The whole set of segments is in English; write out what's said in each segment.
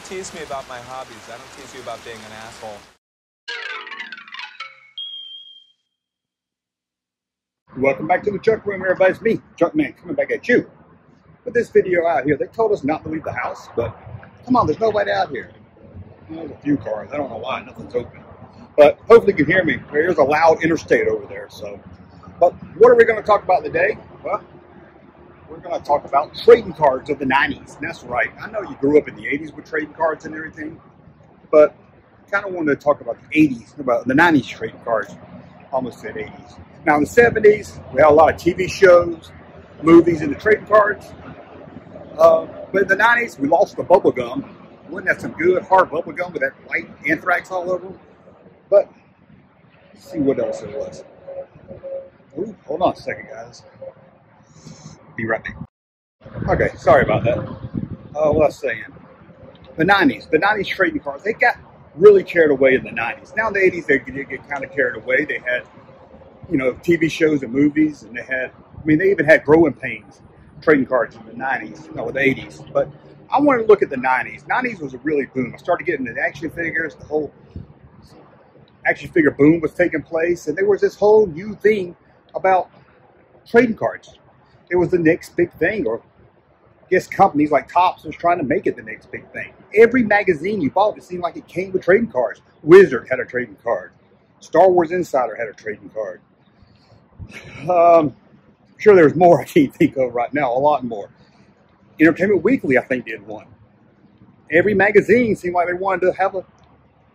tease me about my hobbies. I don't tease you about being an asshole. Welcome back to the Junk Room, everybody. It's me, Junkman, coming back at you with this video out here. They told us not to leave the house, but come on, there's nobody out here. There's a few cars. I don't know why nothing's open, but hopefully you can hear me. There's a loud interstate over there. But what are we going to talk about today? Well, we're going to talk about trading cards of the 90s. And that's right. I know you grew up in the 80s with trading cards and everything, but kind of wanted to talk about the 80s, about the 90s trading cards. Almost said 80s. Now in the 70s, we had a lot of TV shows, movies, and the trading cards. But in the 90s, we lost the bubble gum. Wasn't that some good hard bubble gum with that white anthrax all over them? But let's see what else it was. Ooh, hold on a second, guys. Be right back. Okay, sorry about that. What I was saying. The 90s trading cards, they got really carried away in the 90s. Now in the 80s, they get kind of carried away. They had, you know, TV shows and movies, and they even had growing pains trading cards in the 90s, no, the 80s. But I wanted to look at the 90s. 90s was a really boom. I started getting into action figures. The whole action figure boom was taking place, and there was this whole new thing about trading cards. It was the next big thing, or I guess companies like Topps was trying to make it the next big thing. Every magazine you bought, it seemed like it came with trading cards. Wizard had a trading card. Star Wars Insider had a trading card. Sure, there's more I can't think of right now, a lot more. Entertainment Weekly, I think, did one. Every magazine seemed like they wanted to have a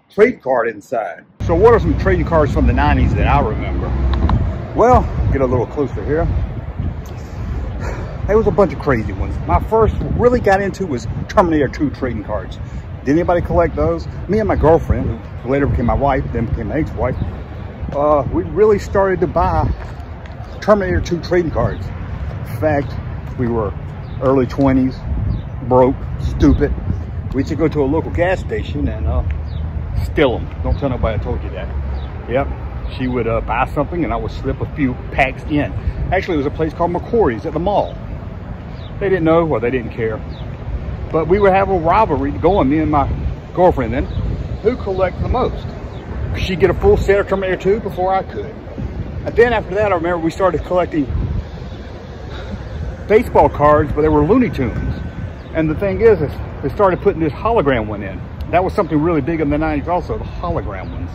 trade card inside. So what are some trading cards from the 90s that I remember? Well, get a little closer here. There was a bunch of crazy ones. My first really got into was Terminator 2 trading cards. Did anybody collect those? Me and my girlfriend, who later became my wife, then became my ex-wife, we really started to buy Terminator 2 trading cards. In fact, we were early 20s, broke, stupid. We used to go to a local gas station and steal them. Don't tell nobody I told you that. Yep. She would buy something and I would slip a few packs in. Actually, it was a place called McCory's at the mall. They didn't know, or they didn't care. But we would have a rivalry going, me and my girlfriend then, who collected the most. She'd get a full set of Terminator 2 before I could. And then after that, I remember we started collecting baseball cards, but they were Looney Tunes. And the thing is they started putting this hologram one in. That was something really big in the 90s also, the hologram ones.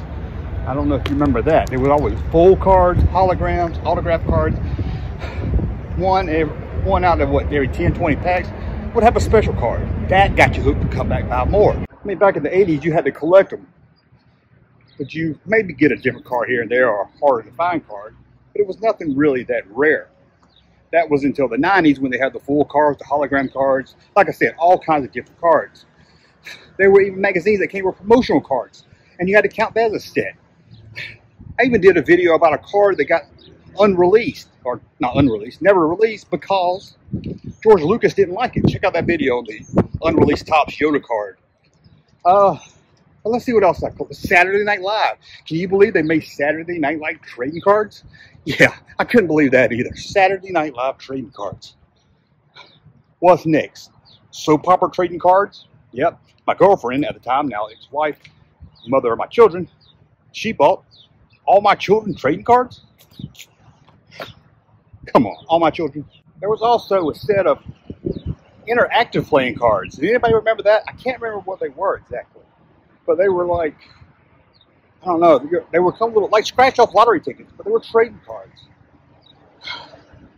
I don't know if you remember that. There was always full cards, holograms, autograph cards. One out of what, every 10, 20 packs would have a special card. That got you hooked to come back and buy more. I mean, back in the 80s, you had to collect them. But you maybe get a different card here and there, or a harder to find card. But it was nothing really that rare. That was until the 90s when they had the full cards, the hologram cards. Like I said, all kinds of different cards. There were even magazines that came with promotional cards. And you had to count that as a set. I even did a video about a card that got unreleased, or not unreleased, never released because George Lucas didn't like it. Check out that video on the unreleased Topps Yoda card. Well, let's see what else I call it. Saturday Night Live. Can you believe they made Saturday Night Live trading cards? Yeah, I couldn't believe that either. Saturday Night Live trading cards. What's next? Soap opera trading cards? Yep. My girlfriend at the time, now ex-wife, mother of my children, she bought all my children trading cards? Come on, all my children. There was also a set of interactive playing cards. Did anybody remember that? I can't remember what they were exactly. But they were like, I don't know, they were some little, like scratch-off lottery tickets, but they were trading cards.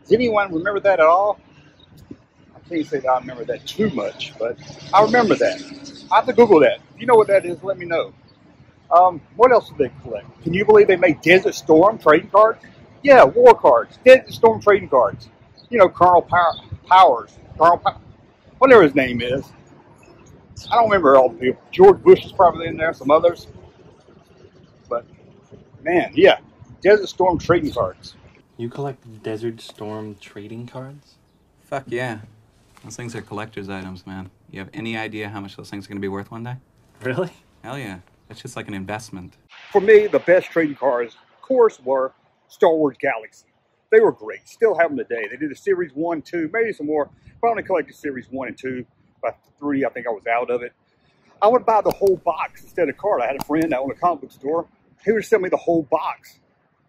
Does anyone remember that at all? I can't say that I remember that too much, but I remember that. I have to Google that. If you know what that is, let me know. What else did they collect? Can you believe they made Desert Storm trading cards? Yeah, war cards, Desert Storm trading cards. You know, Colonel Powers, whatever his name is. I don't remember all the people. George Bush is probably in there, some others. But, man, yeah, Desert Storm trading cards. You collect Desert Storm trading cards? Fuck yeah. Those things are collector's items, man. You have any idea how much those things are going to be worth one day? Really? Hell yeah. It's just like an investment. For me, the best trading cards, of course, were Star Wars Galaxies. They were great. Still have them today. They did a Series 1, 2, maybe some more. But I only collected Series 1 and 2. By 3, I think I was out of it. I would buy the whole box instead of card. I had a friend that owned a comic book store. He would sell me the whole box.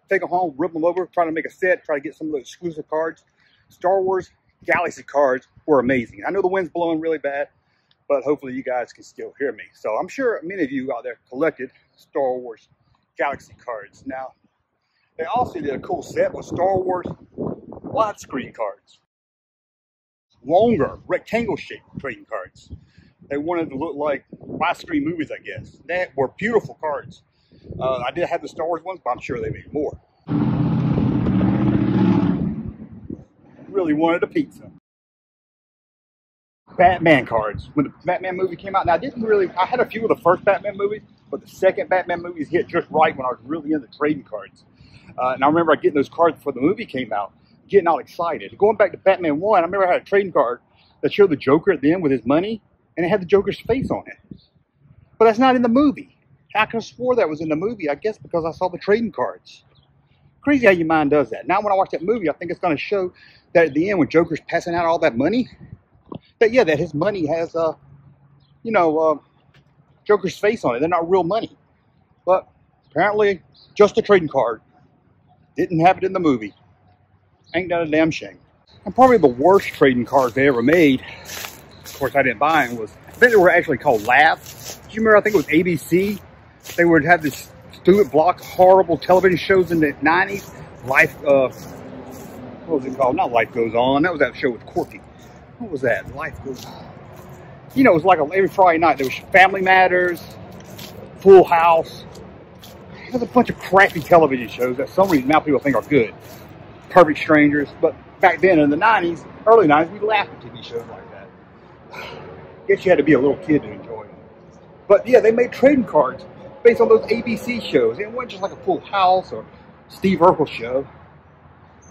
Take them home, rip them over, try to make a set, try to get some of those exclusive cards. Star Wars Galaxy cards were amazing. I know the wind's blowing really bad, but hopefully you guys can still hear me. So I'm sure many of you out there collected Star Wars Galaxy cards. Now, they also did a cool set with Star Wars widescreen cards. Longer, rectangle-shaped trading cards. They wanted to look like widescreen movies, I guess. They were beautiful cards. I did have the Star Wars ones, but I'm sure they made more. Really wanted a pizza. Batman cards. When the Batman movie came out, now I had a few of the first Batman movies, but the second Batman movies hit just right when I was really into trading cards. And I remember getting those cards before the movie came out, getting all excited. Going back to Batman 1, I remember I had a trading card that showed the Joker at the end with his money, and it had the Joker's face on it. But that's not in the movie. I could have swore that was in the movie, I guess because I saw the trading cards. Crazy how your mind does that. Now when I watch that movie, I think it's going to show that at the end when Joker's passing out all that money, that his money has, Joker's face on it. They're not real money. But apparently, just a trading card. Didn't have it in the movie. Ain't that a damn shame. And probably the worst trading cards they ever made, of course I didn't buy them, I think they were actually called Laugh. Do you remember, I think it was ABC? They would have this stupid block, horrible television shows in the 90s. What was it called? Not Life Goes On. That was that show with Corky. What was that? Life Goes On. You know, it was like every Friday night. There was Family Matters, Full House. It was a bunch of crappy television shows that some reason now people think are good. Perfect Strangers. But back then in the 90s, early 90s, we laughed at TV shows like that. Guess you had to be a little kid to enjoy them. But yeah, they made trading cards based on those ABC shows. It wasn't just like a Full House or Steve Urkel show.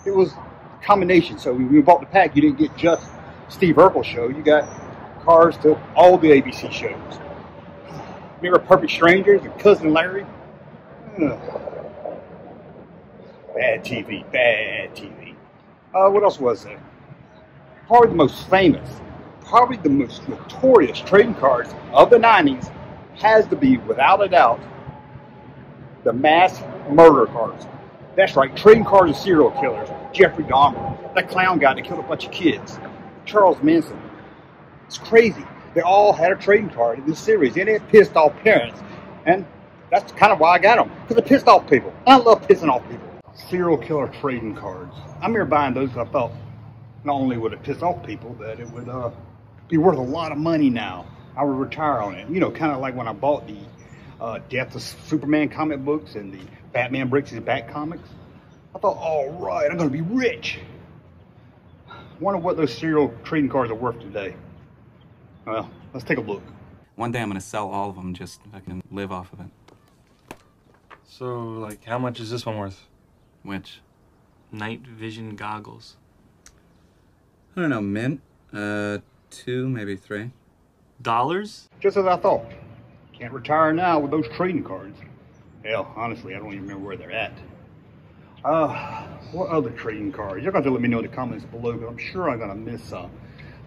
It was a combination. So when you bought the pack, you didn't get just Steve Urkel show. You got cards to all the ABC shows. Remember Perfect Strangers and Cousin Larry? Ugh. Bad TV, bad TV. What else was there? Probably the most famous, probably the most notorious trading cards of the 90s has to be, without a doubt, the mass murder cards. That's right, trading cards of serial killers. Jeffrey Dahmer, that clown guy that killed a bunch of kids. Charles Manson. It's crazy. They all had a trading card in this series, and it pissed off parents. And that's kind of why I got them, because it pissed off people. I love pissing off people. Serial killer trading cards. I remember buying those because I thought not only would it piss off people, that it would be worth a lot of money now. I would retire on it. You know, kind of like when I bought the Death of Superman comic books and the Batman Breaks His Back comics. I thought, all right, I'm going to be rich. Wonder what those serial trading cards are worth today. Well, let's take a look. One day I'm going to sell all of them just so I can live off of it. So, like, how much is this one worth? Which? Night vision goggles. I don't know, mint? 2, maybe 3. Dollars? Just as I thought. Can't retire now with those trading cards. Hell, honestly, I don't even remember where they're at. What other trading cards? You're going to have to let me know in the comments below, because I'm sure I'm going to miss some.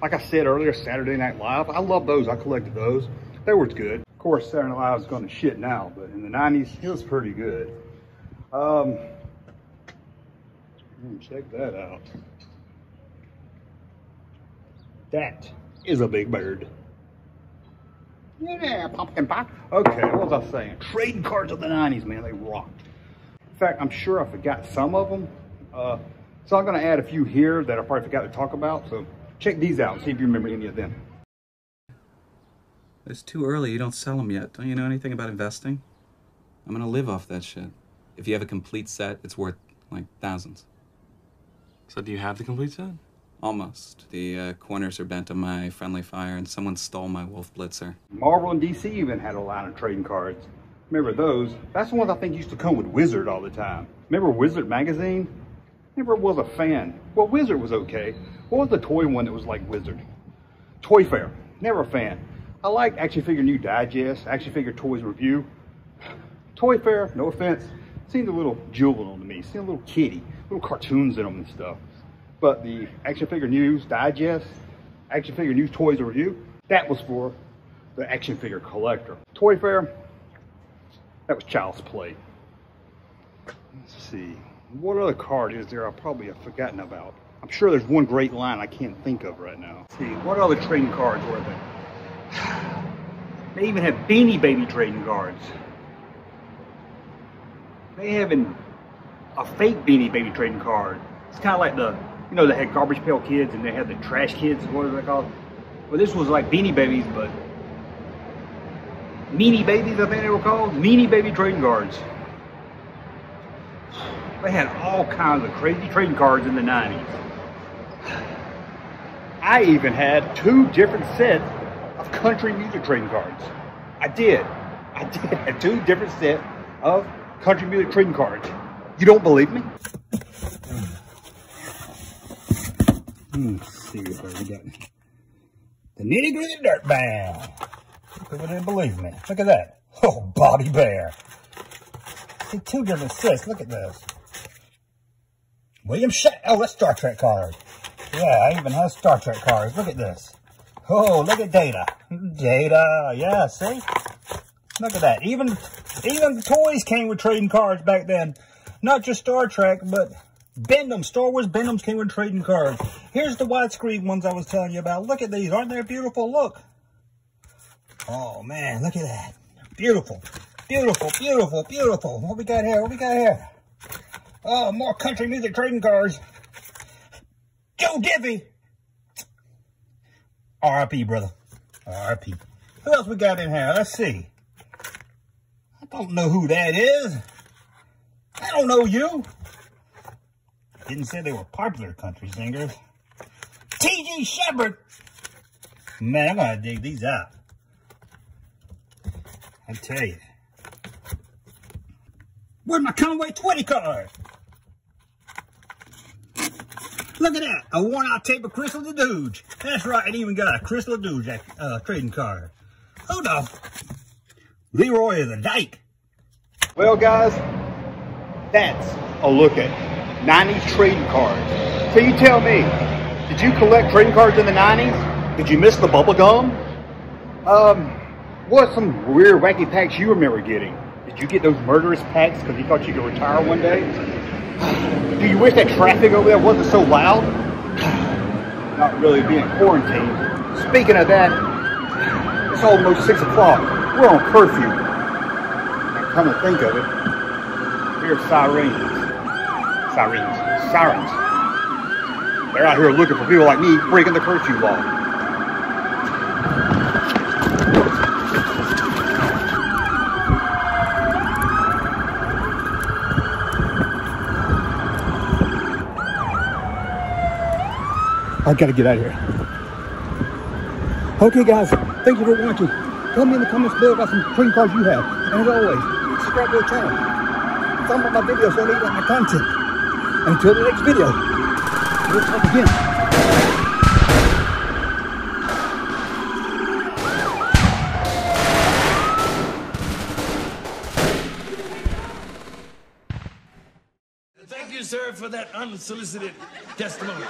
Like I said earlier, Saturday Night Live. I love those. I collected those. They were good. Of course, Saturday Night Live is going to shit now, but in the 90s, it was pretty good. Check that out. That is a big bird. Yeah, pumpkin pie. Okay, what was I saying? Trading cards of the 90s, man, they rocked. In fact, I'm sure I forgot some of them. So I'm going to add a few here that I probably forgot to talk about. So check these out and see if you remember any of them. It's too early. You don't sell them yet. Don't you know anything about investing? I'm going to live off that shit. If you have a complete set, it's worth, like, thousands. So do you have the complete set? Almost. The corners are bent on my friendly fire, and someone stole my Wolf Blitzer. Marvel and DC even had a line of trading cards. Remember those? That's the ones I think used to come with Wizard all the time. Remember Wizard magazine? Never was a fan. Well, Wizard was okay. What was the toy one that was like Wizard? Toy Fair. Never a fan. I like Action Figure New Digest, Action Figure Toys Review. Toy Fair, no offense, seemed a little juvenile to me. Seemed a little kiddie, little cartoons in them and stuff. But the Action Figure News Digest, Action Figure News Toys Review, that was for the action figure collector. Toy Fair, that was child's play. Let's see, what other card is there I probably have forgotten about? I'm sure there's one great line I can't think of right now. Let's see, what other trading cards were there? They even have Beanie Baby trading cards. They have a fake Beanie Baby trading card. It's kind of like the, you know, they had Garbage Pail Kids and they had the Trash Kids, what are they called? Well, this was like Beanie Babies, but Meanie Babies, I think they were called. Meanie Baby trading cards. They had all kinds of crazy trading cards in the 90s. I even had 2 different sets of country music trading cards. I did have 2 different sets of country music trading cards. You don't believe me? Let's see what we got. The Nitty Gritty Dirt Band. People didn't believe me. Look at that. Oh, Bobby Bear. See, 2 different sets. Look at this. William Shatner. Oh, that's Star Trek cards. Yeah, I even have Star Trek cards. Look at this. Oh, look at Data. Data. Yeah, see? Look at that. Even the toys came with trading cards back then. Not just Star Trek, but Bendham. Star Wars Bendhams came with trading cards. Here's the widescreen ones I was telling you about. Look at these. Aren't they beautiful? Look. Oh, man. Look at that. Beautiful. Beautiful, beautiful, beautiful. What we got here? What we got here? Oh, more country music trading cards. Joe Diffie. R.I.P., brother. R.I.P. Who else we got in here? Let's see. I don't know who that is. I don't know you. Didn't say they were popular country singers. T.G. Shepherd. Man, I'm going to dig these out. I tell you. Where's my Conway 20 card? Look at that. A worn-out tape of Crystal the Dooge. That's right. It even got a Crystal the Dooge trading card. Hold on. Leroy the Dyke. Well, guys, that's a look at 90s trading cards. So you tell me, did you collect trading cards in the 90s? Did you miss the bubble gum? What some weird wacky packs you remember getting? Did you get those murderous packs because you thought you could retire one day? Do you wish that traffic over there wasn't so loud? Not really being quarantined. Speaking of that, it's almost 6 o'clock. We're on curfew. And come to think of it, here's sirens. They're out here looking for people like me breaking the curfew law. I gotta get out of here. Okay, guys, thank you for watching. Tell me in the comments below about some trading cards you have. And as always, subscribe to the channel. Thumb up my videos so you like my content. And until the next video, we'll talk again. Thank you, sir, for that unsolicited testimony.